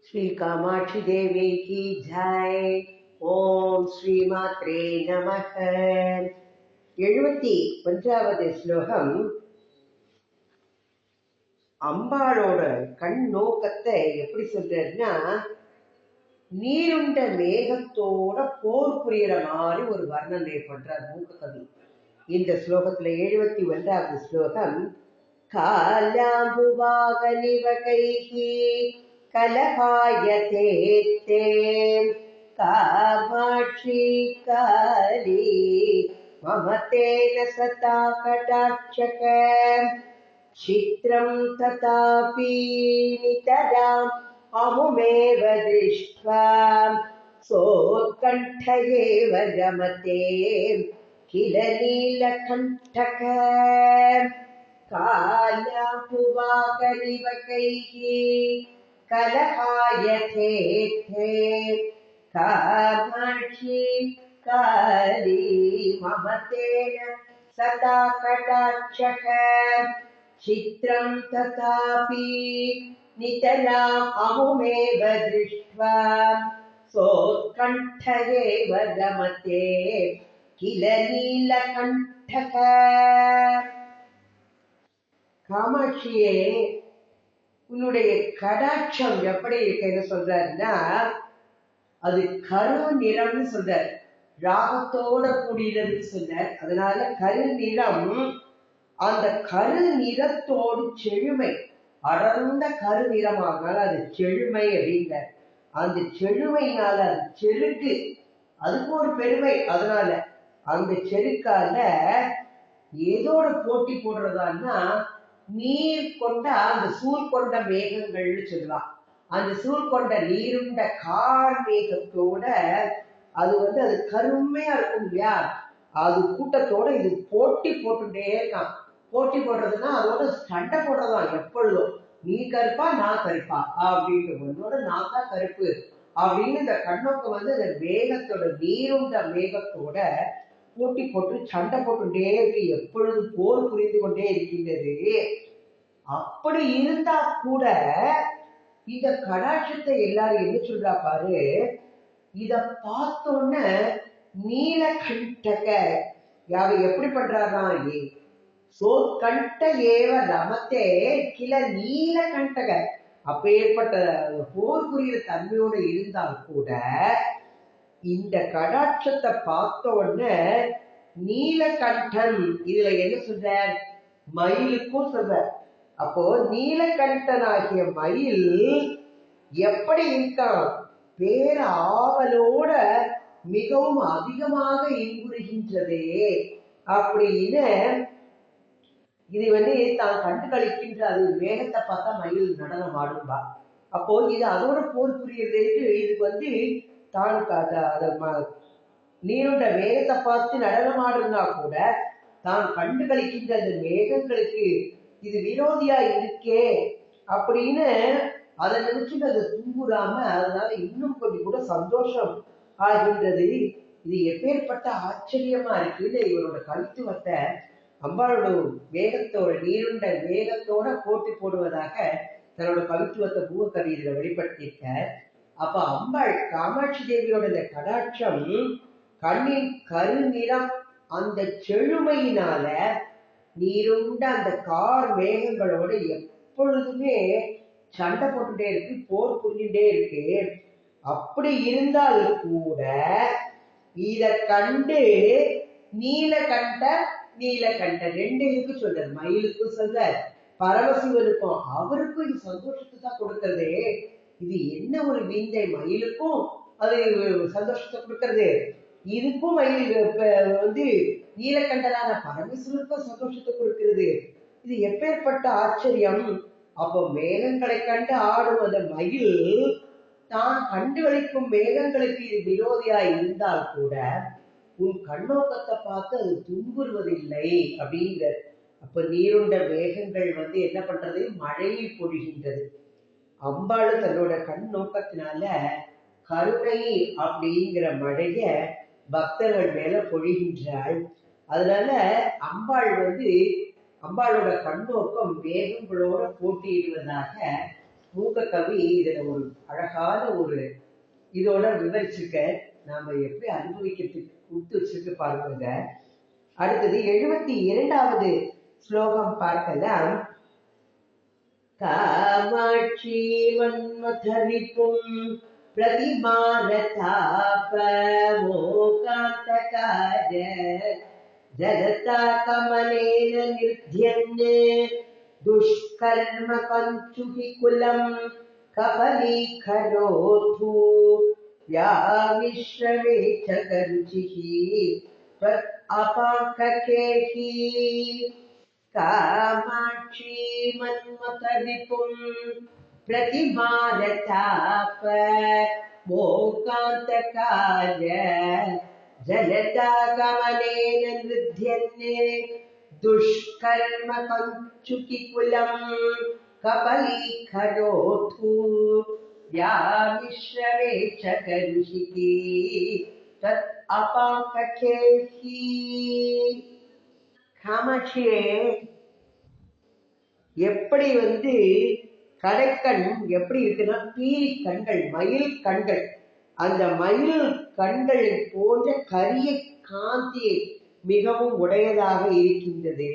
श्री कामाक्षी देवी की जय। ओम श्री मात्रे नमः। 71வது ஸ்லோகம். அம்பாளோட கண் நோக்கத்தை எப்படி சொல்றதுன்னா, நீருண்ட மேகத்தோட போர் புரியற மாதிரி ஒரு வர்ணனை பண்றார் மூக்ககவி இந்த ஸ்லோகத்துல. 71வது ஸ்லோகம். காலாம்புவாக நிவகைஹி கலகாயதே தே காமாட்சி காலி மமதேன சதா கடாட்சக சித்ரம் ததாபி நிதராம் அமுமேவ திருஷ்ட்வா சோத்கண்டயேவ ரமதே கில நீலகண்டக. காலாம்புவாகலிவகைஹி கலகாயதே தே காமாட்சி காலி மமதேன சதா கடாட்சக சித்ரம் ததாபி நிதராம் அமுமேவ திருஷ்ட்வா சோத்கண்டயேவ ரமதே கில நீலகண்டக. காமாட்சியே, உன்னுடைய கடாட்சம் எப்படி இருக்குன்னு சொல்றாருன்னா, அது கரு நிறம்னு சொல்றார், ராகத்தோட கூடியதுன்னு சொன்னார். அதனால கரு நிறம், அந்த கரு நிறத்தோடு செழுமை, அடர்ந்த கரு நிறமாகனால அது செழுமை அப்படிங்கிறார். அந்த செழுமையினால அது செருக்கு, அதுக்கு ஒரு பெருமை. அதனால அந்த செருக்கால ஏதோட போட்டி போடுறதான்னா, நீர் கொண்ட அந்த சூழ் கொண்ட மேகங்கள்னு சொல்லலாம். அந்த சூழ் கொண்ட நீருண்ட கார் மேகத்தோட அது அது கருமையா இருக்கும் இல்லையா, அது கூட்டத்தோட இது போட்டி போட்டுட்டே இருக்கான். போட்டி போடுறதுன்னா அதோட சண்டை போடுறதான் எப்பொழுதும். நீ கருப்பா நான் கருப்பா அப்படின்ட்டு, உன்னோட நான் தான் கருப்பு அப்படின்னு இந்த கண்ணோக்கம் அந்த மேகத்தோட நீருண்ட மேகத்தோட போட்டி போட்டு சண்டை போட்டுட்டே இருக்கு, எப்பொழுது போர் புரிந்து கொண்டே இருக்கின்றது. அப்படி இருந்தா கூட இந்த கடாட்சத்தை எல்லாரும் என்ன சொல்றா பாரு, இத பார்த்தோன்னு நீலகண்டக, யாவை எப்படி பண்றாரா, சோத்கண்ட ஏவ ரமத்தே கில நீலகண்டக. அப்பேற்பட்ட போர் புரிகிற தன்மையோட இருந்தால் கூட இந்த கடாட்சத்தை பார்த்த உடனே நீலகண்டன், இதுல என்ன சொல்ற, மயிலுக்கும் சொல்ற. அப்போ நீலகண்டனாகிய மயில் எப்படி இருக்கான், பேர ஆவலோட மிகவும் அதிகமாக இன்புறுகின்றதே அப்படின்னு இது தான் கண்டு கழிக்கின்ற. அது மேகத்தை பார்த்தா மயில் நடனம் ஆடும்பா. அப்போ இது அதோட போர் புரியறதுக்கு இதுக்கு தான் நீருண்ட மேகத்தை பார்த்து நடனம் ஆடுனா கூட தான் கண்டு கழிக்கின்ற அந்த மேகங்களுக்கு இது விரோதியா இருக்கே அப்படின்னு அதை நினைச்சுட்டு அதை துன்புறாம, அதனால இன்னும் கொஞ்சம் கூட சந்தோஷம் ஆகின்றது. இது எப்பேற்பட்ட ஆச்சரியமா இருக்குன்னு இவரோட கவித்துவத்தை அம்பாளோட மேகத்தோட நீருண்ட மேகத்தோட போட்டி போடுவதாக தன்னோட கவித்துவத்தை மூக்கவி இதுல வெளிப்படுத்தியிருக்க. அப்ப அம்பாள் காமாட்சி தேவியோட இந்த கடாட்சம் கண்ணின் கருநிறம், அந்த செழுமையினால நீருண்ட அந்த கார் மேகங்களோட எப்பொழுதுமே சண்டை போட்டுட்டே இருக்கு, போர் புரிஞ்சுட்டே இருக்கு. அப்படி இருந்தால் கூட இத கண்டு நீலகண்ட நீலகண்ட ரெண்டு இதுக்கு சொல்றார், மயிலுக்கும் சொல்ற, பரமசிவனுக்கும். அவருக்கும் இது சந்தோஷத்தை தான் கொடுக்கறது. இது என்ன ஒரு விந்தை, மயிலுக்கும் அது சந்தோஷத்தை கொடுக்கறது, இதுக்கும் மயில் நீலகண்டனான பரமேஸ்வருக்கும் சந்தோஷத்தை கொடுக்கிறது. இது எப்பேற்பட்ட ஆச்சரியம். அப்போ மேகங்களை கண்டு ஆடும் அந்த மயில் தான் கண்டு வலிக்கும் மேகங்களுக்கு இது விரோதியாய் இருந்தால் கூட உன் கண்ணோக்கத்தை பார்த்து அது துன்புறுவதில்லை அப்படிங்கிற. அப்ப நீருண்ட மேகங்கள் என்ன பண்றது, மழையை பொழிகின்றது. அம்பாளு தன்னோட கண் நோக்கத்தினால கருணை அப்படிங்கிற மழைய பக்தர்கள் மேல பொழிகின்றாள். அதனால அம்பாள் அம்பாளோட கண்ணோக்கம் மேகங்களோட போட்டியிடுவதாக மூக்க கவி இதுல ஒரு அழகான ஒரு இதோட விவரிச்சிருக்க. நாம எப்படி அனுபவிக்கிறதுக்கு கொடுத்து வச்சிருக்கு பாருங்க. அடுத்தது 72வது ஸ்லோகம் பார்க்கலாம். காமாட்சி மன்மதரிப்பும் प्रतिमानताप मोकान्तकाय जगता कमलेन निर्ध्यन् दुष्कर्म कञ्चुकिकुलं कपलीकरोतु व्यामिश्रवे च करुचिः त्वत् अपाङ्ककेहि कामाक्षी मन्मथरिपुं प्रतिमानताप मोकान्तकाय जलता कमलेन नृध्यन् दुष्कर्म कञ्चुकिकुलं कपलीकरोतु व्यामिश्रवे च करुषिः तत् अपाङ्ककेहि. காமாட்சியே, எப்படி கடைக்கண் எப்படி இருக்குன்னா பீலி கண்கள், மயில் கண்கள், அந்த மயில் கண்கள் போன்ற கரிய காந்தியை மிகவும் உடையதாக இருக்கின்றது.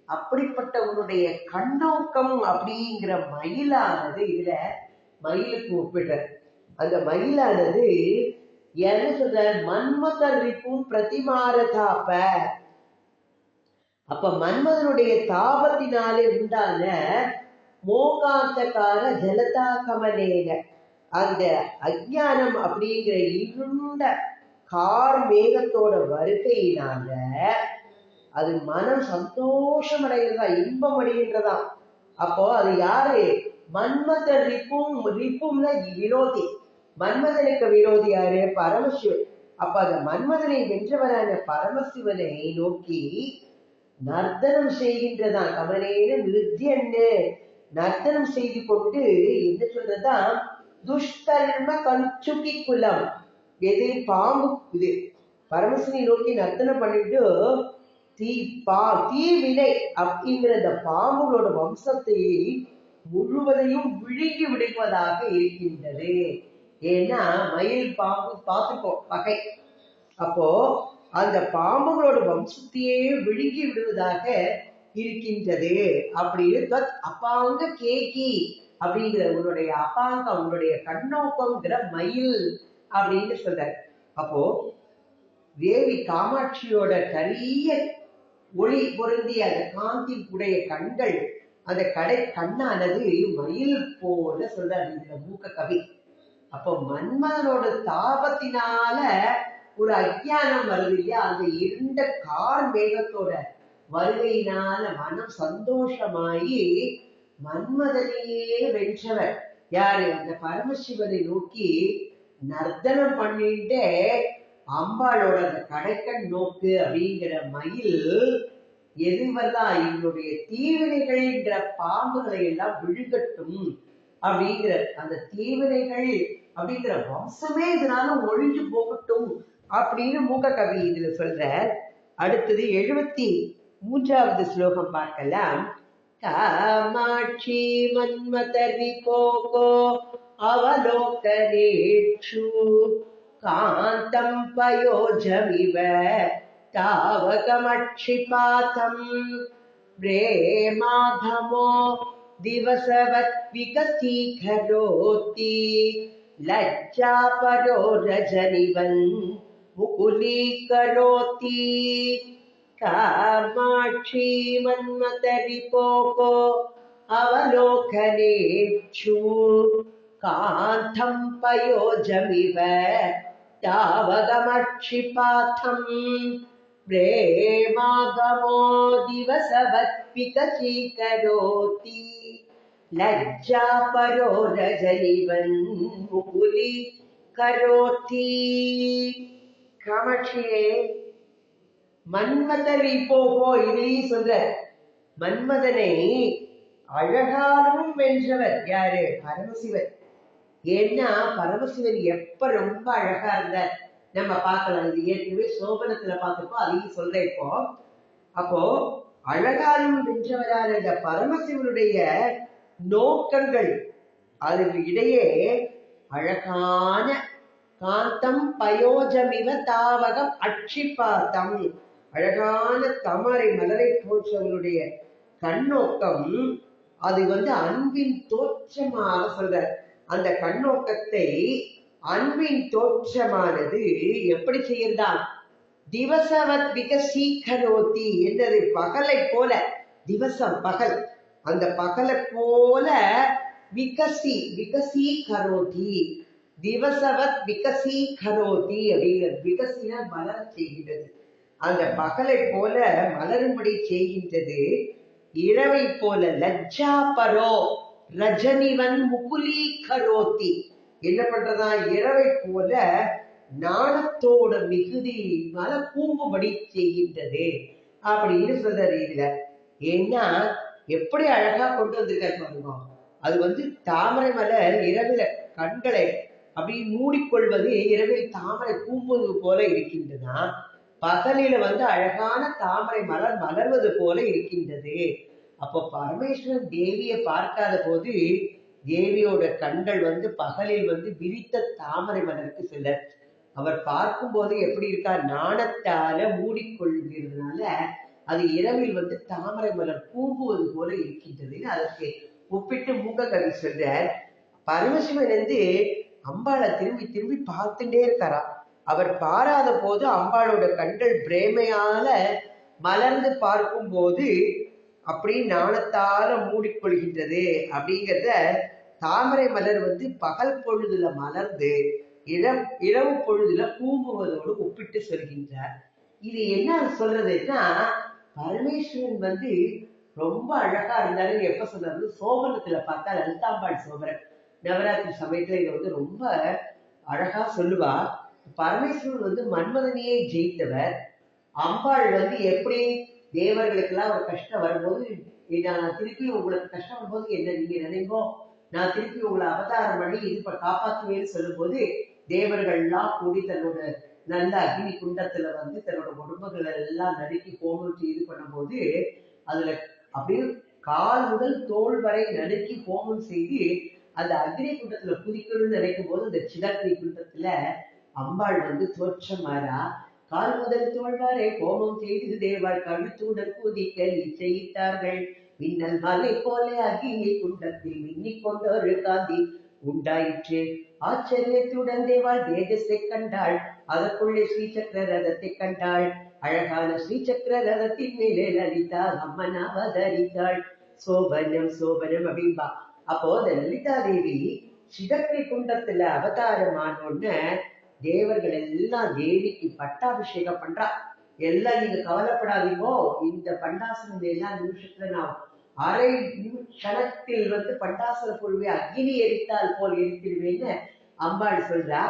அப்படிப்பட்ட உன்னுடைய கண்ணோக்கம் அப்படிங்கிற மயிலானது, இதுல மயிலுக்கு ஒப்பிடுற அந்த மயிலானது என்ன சொல்ற, மன்மதரிப்பும் பிரதிமாரதாப. அப்ப மன்மதனுடைய தாபத்தினாலே உண்டான மோகாந்தகார ஜலதா கமலேன, அந்த அஜ்ஞானம் அப்படிங்கிற இருண்ட கார் மேகத்தோட வருகையினால அது மனம் சந்தோஷம் அடைகிறதா, இன்பம் அடைகின்றதா. அப்போ அது யாரு? மன்மத ரிப்பும். ரிப்பும்னா விரோதி. மன்மதனுக்கு விரோதி யாரு? பரமசிவன். அப்ப அந்த மன்மதனை வென்றவரான பரமசிவனை நோக்கி நர்த்தனம் செய்கின்றதான். கமலேன நிருத்தியன்னு நர்த்தனம் செய்து கொண்டு என்ன சொல்றதுதான், துஷ்கர்ம கஞ்சுகி குலம். எது? பாம்பு. இது பரமசிவனை நோக்கி நர்த்தனம் பண்ணிட்டு தீவினை அப்படிங்கிற அந்த பாம்புகளோட வம்சத்தை முழுவதையும் விழுங்கி விடுவதாக இருக்கின்றது. ஏன்னா மயில் பாம்பு பார்த்துப்போம் பகை. அப்போ அந்த பாம்புகளோட வம்சத்தையே விழுங்கி விடுவதாக இருக்கின்றது அப்படின்னு அப்பாங்க கேக்கி அப்படிங்கிற உன்னுடைய அப்பாங்க, உன்னுடைய கண்ணோக்கம்ங்கிற மயில் அப்படின்னு சொல்றாரு. அப்போ தேவி காமாட்சியோட கரிய ஒளி பொருந்திய அந்த காந்தி உடைய கண்கள், அந்த கடை கண்ணானது மயில் போல சொல்றாரு இந்த மூக்க கவி. அப்போ மன்மதனோட தாபத்தினால ஒரு அஜ்ஞானம் வருது இல்லையா, அந்த இருண்ட கார் மேகத்தோட வருகையினால மனம் சந்தோஷமாயி மன்மதனையே வென்றவர் யாரு? அந்த பரமசிவனை நோக்கி நர்த்தனம் பண்ணிட்டு அம்பாளோட அந்த கடைக்கண் நோக்கு அப்படிங்கிற மயில் எதுவெல்லாம் எங்களுடைய தீவினைகள்ங்கிற பாம்புகளை எல்லாம் விழுகட்டும் அப்படிங்கிற அந்த தீவினைகள் அப்படிங்கிற வம்சமே இதனால ஒழிஞ்சு போகட்டும் அப்படின்னு மூக்க கவி இதுல சொல்ற. அடுத்தது 73வது ஸ்லோகம் பார்க்கலாம். காமாட்சி மன்மதரி போகோ அவலோகனேஷு காந்தம் பயோஜமிவ தாவகமட்சிபாதம் பிரேமாகமோ திவசவத் விகசீகரோதி லஜ்ஜா பரோ ரஜனிவன் முகுலீகரோதி. காமாட்சி மன்மதரி போகோ அவலோகனேஷு காந்தம் பயோஜமிவ தாவகமட்சிபாதம் பிரேமாகமோ திவசவத் விகசீகரோதி லஜ்ஜா பரோ ரஜனிவன் முகுலீகரோதி. காமாட்சியே, மன்மதரி போகோ இதையும் சொல்ற. மன்மதனை அழகாலும் வென்றவர் யாரு? பரமசிவன். ஏன்னா பரமசிவன் எப்ப ரொம்ப அழகா இருந்தார் நம்ம பார்க்கலாம். இது ஏற்கனவே சோபனத்துல பார்த்துப்போம், அதையும் சொல்றேன் இப்போ. அப்போ அழகாலும் வென்றவரான இந்த பரமசிவனுடைய நோக்கங்கள் அதுக்கு இடையே அழகான காந்தம் பயோஜமிவ தாவகம் அட்சிபாத்தம், அழகான தாமரை மலரை போன்றவர்களுடைய கண்ணோக்கம். அது அன்பின் தோற்றமாக சொல்ற அந்த கண்ணோக்கத்தை அன்பின் தோற்றமானது எப்படி செய்யறதான்? திவசவத் விகசீகரோதி என்றது பகலை போல, திவசம் பகல், அந்த பகலை போல விகசீகரோதி, திவசவத் விகசீகரோதி அப்படிங்கிறது. விகசின மலர செய்கின்றது, அந்த பகலை போல மலரும்படி செய்கின்றது. இரவை போல லஜ்ஜா பரோ ரஜனிவன் முகுலி கரோதி, என்ன பண்றதா? இரவை போல நாணத்தோட மிகுதி மல கூம்புபடி செய்கின்றது அப்படின்னு சொல்றாரு இதுல. ஏன்னா எப்படி அழகா கொண்டு வந்திருக்காரு பாருங்க. அது தாமரை மலர் இரவில கண்களை அப்படி மூடிக்கொள்வது, இரவில் தாமரை கூம்புவது போல இருக்கின்றதா, பகலில அழகான தாமரை மலர் மலர்வது போல இருக்கின்றது. அப்போ பரமேஸ்வரன் தேவியை பார்க்காத போது தேவியோட கண்கள் பகலில் விரித்த தாமரை மலருக்கு செல்ல, அவர் பார்க்கும் போது எப்படி இருக்கா? நாணத்தால மூடிக்கொள்கிறதுனால அது இரவில் தாமரை மலர் கூம்புவது போல இருக்கின்றதுன்னு அதற்கு ஒப்பிட்டு மூக்க கவி சொல்ற. பரமசிவன் அம்பாளை திரும்பி திரும்பி பார்த்துட்டே இருக்காரா. அவர் பாராத போது அம்பாளோட கண்கள் பிரேமையால மலர்ந்து பார்க்கும் போது அப்படி நாணத்தால மூடிக்கொள்கின்றது அப்படிங்கிறத தாமரை மலர் பகல் பொழுதுல மலர்ந்து இரவு பொழுதுல கூம்புவதோடு ஒப்பிட்டு சொல்கின்றார். இது என்ன சொல்றதுன்னா, பரமேஸ்வரன் ரொம்ப அழகா இருந்தாரு. எப்ப சொல்றது? சோபனத்துல பார்த்தா லலிதாம்பாள் சோபனம் நவராத்திரி சமயத்துல இதை ரொம்ப அழகா சொல்லுவா. பரமேஸ்வரன் மன்மதனையே ஜெயித்தவர். அம்பாள் எப்படி தேவர்களுக்கெல்லாம் ஒரு கஷ்டம் வரும்போது, நான் திருப்பி உங்களுக்கு கஷ்டம் வரும்போது என்ன நீங்க நினைங்கோ, நான் திருப்பி உங்களை அவதாரம் பண்ணி இது காப்பாற்றுவேன்னு சொல்லும் போது தேவர்கள்லாம் கூடி தன்னோட நல்ல அக்னி குண்டத்துல தன்னோட உடம்புகளை எல்லாம் நறுக்கி ஹோமம் இது பண்ணும் போது அதுல அப்படியே கால் முதல் தோல் வரை நறுக்கி ஹோமம் செய்து அந்த அக்னி குண்டத்துல குதிக்கணும்னு நினைக்கும் போது அந்த சிதக்னி குண்டத்துல அம்பாள் தோற்றமாறா. கால் முதல் தோல் வரை ஹோமம் செய்து தேவாள் கழுத்துடன் குதிக்க நிச்சயித்தார்கள். மின்னல் மலை போல அக்னி குண்டத்தில் மின்னிக் கொண்டொரு காந்தி உண்டாயிற்று. ஆச்சரியத்துடன் தேவாள் தேஜஸை கண்டாள். அதற்குள்ளே ஸ்ரீசக்கர ரதத்தை கண்டாள். அழகான ஸ்ரீசக்கர ரதத்தின் மேலே லலிதா அம்மன் அவதரித்தாள். சோபனம் சோபனம் அப்படின்பா. அப்போ அந்த லலிதா தேவி சிதக்னி குண்டத்துல அவதாரமானோன்னு தேவர்கள் எல்லாம் தேவிக்கு பட்டாபிஷேகம் பண்றா. எல்லாம் நீங்க கவலைப்படாதீங்கோ, இந்த பண்டாசனம் எல்லாம் நிமிஷத்துல நான் அரை கணத்தில் பண்டாசன பொழுவை அக்னி எரித்தால் போல் எரித்திருவேன்னு அம்பாள் சொல்றா.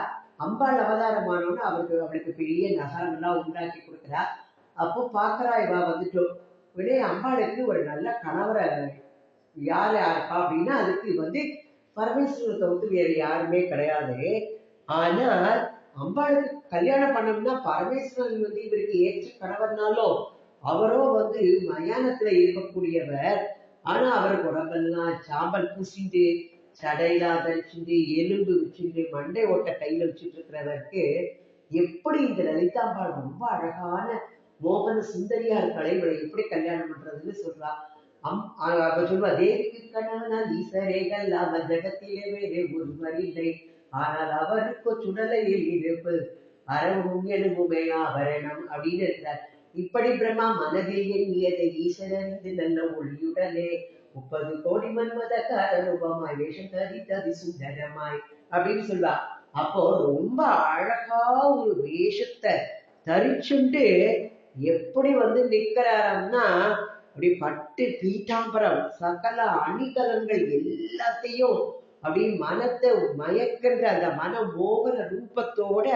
அம்பாள் அவதாரமானோன்னு அவளுக்கு பெரிய நகரங்கள்லாம் உண்டாக்கி கொடுக்குறா. அப்போ பாக்குறா, இவா உடனே அம்பாளுக்கு ஒரு நல்ல கணவரை யாருப்பா அப்படின்னா அதுக்கு பரமேஸ்வரத்தை வேற யாருமே கிடையாது. ஆனால் அம்பாளுக்கு கல்யாணம் பண்ணோம்னா பரமேஸ்வரன் இவருக்கு ஏற்ற கணவர்னாலும் அவரோ மயானத்துல இருக்கக்கூடியவர். ஆனா அவருக்கு உடம்பெல்லாம் சாம்பல் பூசிட்டு சடையெல்லாம் தரிச்சுட்டு எலும்பு வச்சுட்டு மண்டை ஓட்ட கையில வச்சுட்டு இருக்கிறவருக்கு எப்படி இந்த லலிதாம்பாள் ரொம்ப அழகான மோகன சுந்தரியா இருக்காளே, இவளை எப்படி கல்யாணம் பண்றதுன்னு சொல்றா. அவ சொல்வா, தேவிக்கு கணவனால் ஈசரேகள் அவர் ஜகத்திலே வேறே ஒருவர் இல்லை, ஆனால் அவருக்கு சுடலையில் இருப்பு அறவும் எலும்புமே ஆபரணம் அப்படின்னு இருக்கிறார். இப்படி பிரம்மா மனதில் எண்ணியதை ஈஸ்வரன் நல்ல ஒளியுடனே 30 கோடி மன்மத காரூபமாய் வேஷம் தரித்தது சுந்தரமாய் அப்படின்னு சொல்வா. அப்போ ரொம்ப அழகா ஒரு வேஷத்தை தரிச்சுண்டு எப்படி நிக்கிறாரம்னா, அப்படி பட்டு பீட்டாம்பரம் சகல அணிகலன்கள் எல்லாத்தையும் அப்படி மனத்தை மயக்கின்ற அந்த மன மோகன ரூபத்தோட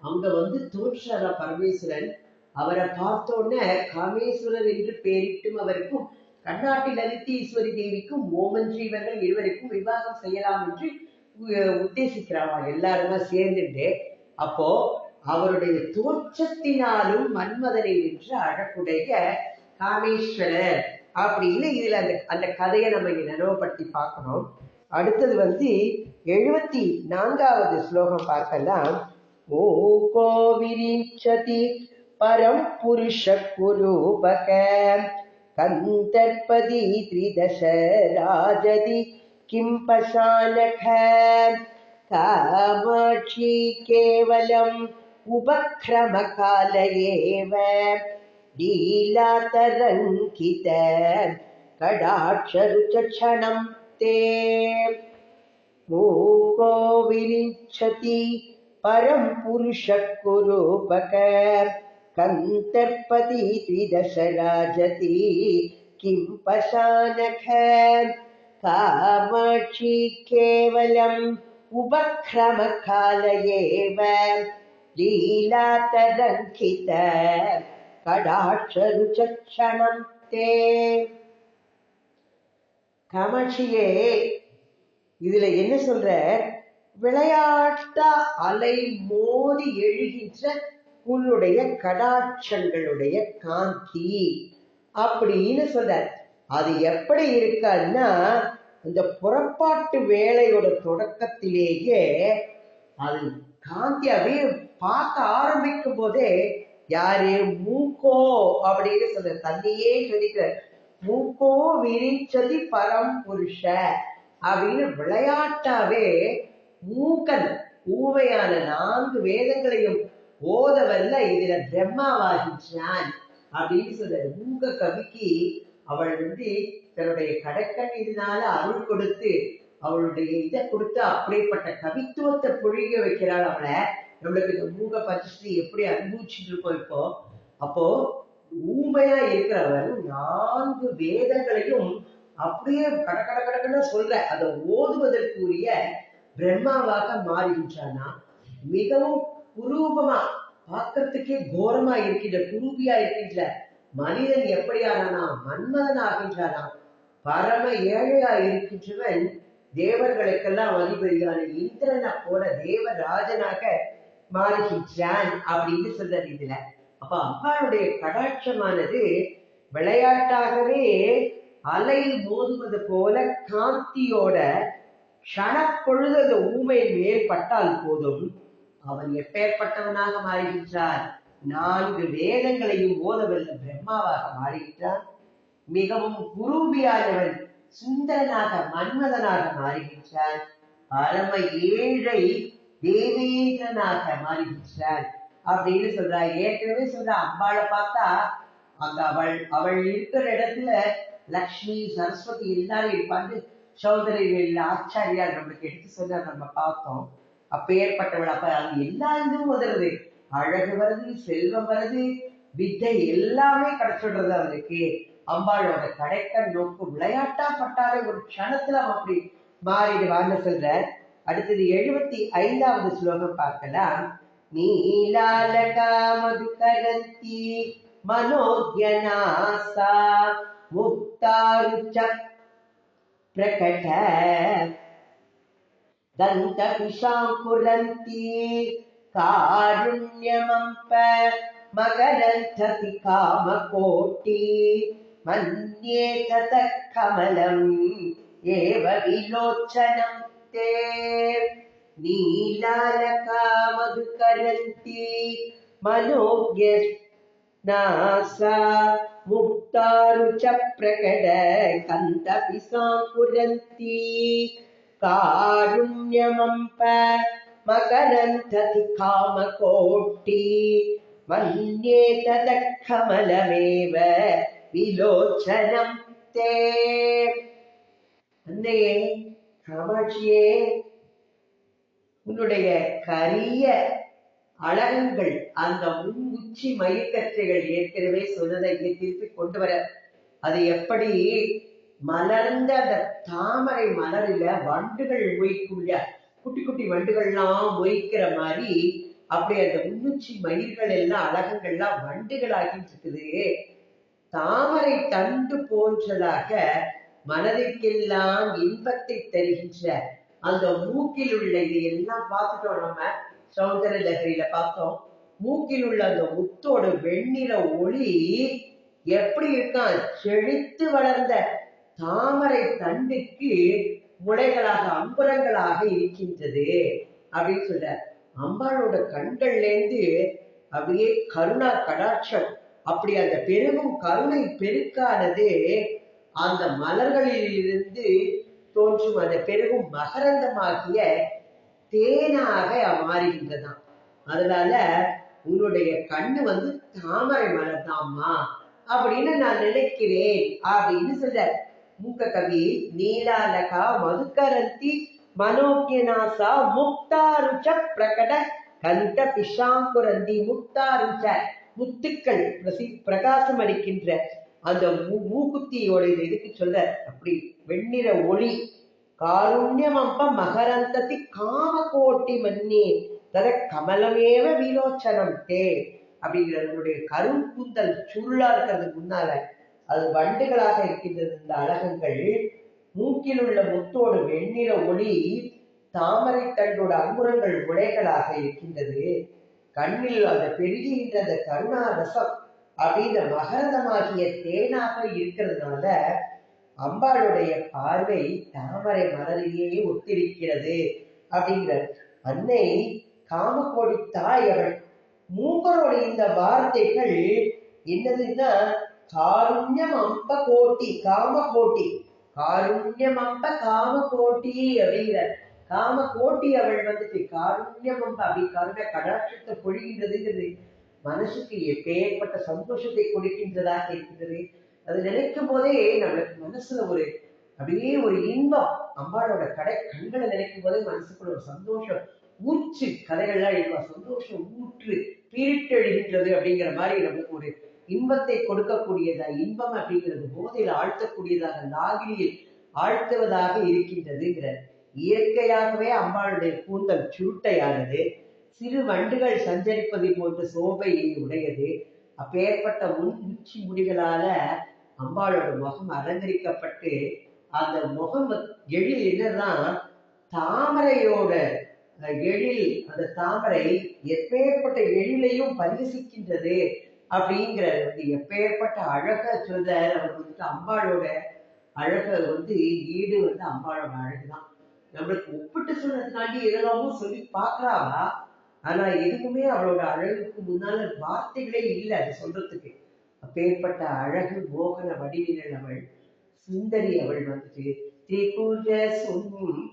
அங்க தோற்றார பரமேஸ்வரன். அவரை பார்த்தோன்னே காமேஸ்வரர் என்று பெயரிட்டும் அவருக்கும் கண்ணாட்டி லலிதீஸ்வரி தேவிக்கும் மோமன்றி இவர்கள் இருவருக்கும் விவாகம் செய்யலாம் என்று உத்தேசிக்கிறாவா எல்லாருமா சேர்ந்துட்டு. அப்போ அவருடைய தோற்றத்தினாலும் மன்மதனை என்று அழகுடைய காமேஸ்வரர் அப்படின்னு இதுல அந்த கதையை நம்ம இங்க நினைவுபடுத்தி பார்க்கணும். அடுத்தது 74வது ஸ்லோகம் பார்க்கலாம். மூகோ விரிச்சதி பரம் புருஷ குரூபக கந்தர்பதி த்ரிதச ராஜதி கிம் பசானக காமாட்சி கேவலம் உபக்ரமகால ஏவ லீலாதரங்கித கடாட்சருச்சணம் தே மூகோ விரிச்சதி பரம் புருஷ குரூபக கந்தர்பதி த்ரிதச ராஜதி கிம் பசானக காமாட்சி கேவலம் உபக்ரமகால ஏவ லீலாதரங்கித கடாட்சருச்சணம் தே. காமாட்சியே, இதுல என்ன சொல்ற? விளையாட்டா அலை மோதி எழுகின்ற உன்னுடைய கடாட்சங்களுடைய காந்தி அப்படின்னு சொல்ற. அது எப்படி இருக்கான்னா, அந்த புறப்பாட்டு வேலையோட தொடக்கத்திலேயே அது காந்தியாவே பார்க்க ஆரம்பிக்கும் போதே யாரு? மூக்கோ அப்படின்னு சொல்ற. தன்னையே சொல்லிக்கிற மூக்கோ விரிச்சதி பரம் புருஷ அப்படின்னு விளையாட்டாவே மூக்கன் ஊமையான 4 வேதங்களையும் ஓதவல்ல இதுல பிரம்மாவாகின்றான் அப்படின்னு சொல்ற. மூக்க கவிக்கு அவள் தன்னுடைய கடற்கண் இதனால அருள் கொடுத்து அவளுடைய இதை கொடுத்து அப்படிப்பட்ட கவித்துவத்தை பொழிக வைக்கிறாள் அவளை. நம்மளுக்கு இந்த மூக பரிசு எப்படி அனுபவிச்சுட்டு இருக்கோம் இப்போ. அப்போ ஊமையா இருக்கிறவன் 4 வேதங்களையும் அப்படியே கடக்கடன்னு சொல்ற. அதை ஓதுவதற்குரிய பிரம்மாவாக மாறுகின்றானா. மிகவும் குரூபமா பார்க்கறதுக்கே கோரமா இருக்கின்ற குரூபியா இருக்கின்ற மனிதன் எப்படியானா மன்மதன் ஆகின்றானா. பரம ஏழையா இருக்கின்றவன் தேவர்களுக்கெல்லாம் அதிபதியான இந்திரனை போல தேவராஜனாக மாறுகின்றான் அப்படின்னு சொல்றது இதுல. அப்ப அம்பாளுடைய கடாட்சமானது விளையாட்டாகவே அலையில் மோதுவது போல காந்தியோட க்ஷணப்பொழுது அந்த ஊமையின் மேல் பட்டால் போதும் அவன் எப்பேற்பட்டவனாக மாறுகின்றான். 4 வேதங்களையும் ஓதவல்ல பிரம்மாவாக மாறுகின்றான். மிகவும் குரூபியானவன் சுந்தரனாக மன்மதனாக மாறுகின்றான். பரம ஏழை தேவேந்திரனாக மாறுகின்றான் அப்படின்னு சொல்றார். ஏற்கனவே சொல்ற அம்பாளை பார்த்தா அங்க அவள் இருக்கிற இடத்துல லக்ஷ்மி சரஸ்வதி எல்லாரும் இருப்பாங்க. சௌந்தரியவேல் ஆச்சாரியார் நம்மளுக்கு எடுத்து சொன்ன நம்ம பார்த்தோம். அப்ப ஏற்பட்டவள். அப்ப அது எல்லாருக்கும் உதறது. அழகு வருது, செல்வம் வருது, வித்தை எல்லாமே கிடைச்சிடுறது அவனுக்கு. அம்பாளோட கடைக்கண் நோக்கு விளையாட்டா பட்டாலே ஒரு க்ஷணத்துல அவன் அப்படி மாறிடுவான்னு சொல்ற. அடுத்தது 75வது ஸ்லோகம் பார்க்கலாம். நீலாலகா மதுகரந்தி மனோஜனாசா முக்தாருச்ச பிரகட தந்த பிஷாங்குரந்தி காருண்யமம்ப மகரந்ததி காமகோட்டி மன்யே தத கமலம் ஏவ விலோச்சனம் தே. நீலாலகா மதுகரந்தி மனோஜனாசா முக்தாருச்ச பிரகட கந்த பிஷாங்குரந்தி காருண்யமம்ப மகரந்ததி காமகோட்டி மன்யே தத கமலமேவ விலோச்சனம் தே. அன்னையே காமாட்சியே, உன்னுடைய கரிய அழகங்கள் அந்த முன்குச்சி மயிர்கற்றைகள் ஏற்கனவே சொன்னதை இங்கே திருப்பி கொண்டு வர. அது எப்படி மலர்ந்த அந்த தாமரை மலரில வண்டுகள் மொய்க்குள்ள குட்டி குட்டி வண்டுகள்லாம் மொய்க்கிற மாதிரி அப்படி அந்த முன்னுச்சி மயிர்கள் எல்லாம் அழகங்கள்லாம் வண்டுகள் ஆகிட்டு இருக்குது. தாமரை தண்டு போன்றதாக மனதிற்கெல்லாம் இன்பத்தை தருகின்ற அந்த மூக்கில் உள்ள இது எல்லாம் பார்த்துட்டோம். நம்ம சௌந்தர லகரியில பார்த்தோம். மூக்கில் உள்ள அந்த முத்தோட வெண்ணிற ஒளி எப்படி இருக்கான்? செழித்து வளர்ந்த தாமரை தண்டுக்கு முளைகளாக அம்புறங்களாக இருக்கின்றது அப்படின்னு சொல்ற. அம்பாளோட கண்கள்ல இருந்து அப்படியே கருணா கடாட்சம், அப்படி அந்த பெருகும் கருணை பெருக்கானது அந்த மலர்களில் இருந்து தோன்றும் அந்த பெருகும் மகரந்தமாகிய தேனாக மாறுகின்றதாம். அதனால உன்னுடைய கண்ணு தாமரை மலர் தாம்மா அப்படின்னு நான் நினைக்கிறேன் அப்படின்னு சொல்ற. மூக்க கவி நீலாலகா மதுக்கரந்தி மனோக்கியநாசா முக்தாருச்ச பிரகட கண்ட பிஷாங்குரந்தி. முக்தாருச்ச முத்துக்கள் பிரகாசம் அளிக்கின்ற அந்த மூக்குத்தியோட இதுக்கு சொல்ற. அப்படி வெண்ணிற ஒளி காருண்யமம்ப மகரந்ததி காமகோட்டி மன்னி தத கமலமேவ விலோச்சனம் தே அப்படிங்கிறவங்களுடைய கரும்பூந்தல் சுருளா இருக்கிறதுக்கு முன்னால அது வண்டுகளாக இருக்கின்றது. இந்த அழகங்கள் மூக்கில் உள்ள முத்தோடு வெண்ணிற ஒளி தாமரை தண்டோட அங்குரங்கள் முளைகளாக இருக்கின்றது. கண்ணில் அந்த பெருகின்ற அந்த கருணா ரசம் அப்படின்ற மகரந்தமாகிய தேனாக இருக்கிறதுனால அம்பாளுடைய பார்வை தாமரை மலரிலேயே ஒத்திருக்கிறது அப்படிங்கிற. அன்னை காமகோடி தாய் அவள். மூவரோட இந்த வார்த்தைகள் என்னதுன்னா காருண்யம் அம்ப கோட்டி காமகோட்டி, காருண்யம் அம்ப காமகோட்டி அப்படிங்கிற. காமகோட்டி அவள் காருண்யம் அம்ப அப்படி கருணை கடாட்சத்தை பொழிகின்றதுங்கிறது மனசுக்கு எப்பேற்பட்ட சந்தோஷத்தை கொடுக்கின்றதாக இருக்கின்றது. அது நினைக்கும் போதே நம்மளுக்கு மனசுல அப்படியே ஒரு இன்பம். அம்பாளோட கண்களை நினைக்கும் போதே மனசுக்குள்ள ஒரு சந்தோஷம் ஊற்று கதைகள்லாம் இருக்கும். சந்தோஷம் ஊற்று பீரிட்டெழுகின்றது அப்படிங்கிற மாதிரி நம்மளுக்கு ஒரு இன்பத்தை கொடுக்கக்கூடியதா. இன்பம் அப்படிங்கிறது போதையில் ஆழ்த்தக்கூடியதாக, நாகிலியில் ஆழ்த்துவதாக இருக்கின்றதுங்கிற. இயற்கையாகவே அம்பாளுடைய கூந்தல் சுருட்டையானது, சிறு வண்டுகள் சஞ்சரிப்பதை போன்ற சோபையை உடையது. அப்பேற்பட்ட உச்சி முடிகளால அம்பாளோட முகம் அலங்கரிக்கப்பட்டு அந்த முகம் எழில் என்னதான் தாமரையோட எழில். அந்த தாமரை எப்பேற்பட்ட எழிலையும் பரிகசிக்கின்றது அப்படிங்கிறது. எப்பேற்பட்ட அழக சொல்ற அவர் அம்பாளோட அழக ஈடு அம்பாளோட அழகுதான். நம்மளுக்கு ஒப்பிட்டு சொல்றதுக்காண்டி எதெல்லாமோ சொல்லி பாக்குறாவா, ஆனா எதுவுமே அவளோட அழகுக்கு முன்னால வார்த்தைகளே இல்லை அது சொல்றதுக்கு. அப்பேற்பட்ட அழகு மோகன வடிவினல் அவள். சுந்தரி அவள் திரிபுர சுந்தரி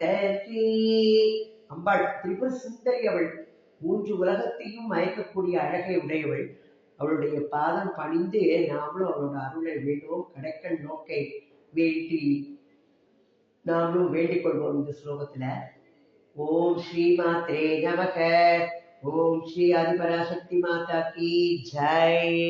அம்பாள். திரிபுர சுந்தரி அவள். 3 உலகத்தையும் மயக்கக்கூடிய அழகை உடையவள். அவளுடைய பாதம் பணிந்து நாமளும் அவளோட அருளை வேண்டுவோம். கடைக்கல் நோக்கை வேண்டி நாமளும் வேண்டிக் கொள்வோம். இந்த ஸ்லோகத்துல ஓம் ஸ்ரீ மாத்ரே நமக. ஓம் ஸ்ரீ ஆதிபராசக்தி மாதா கி ஜெய்.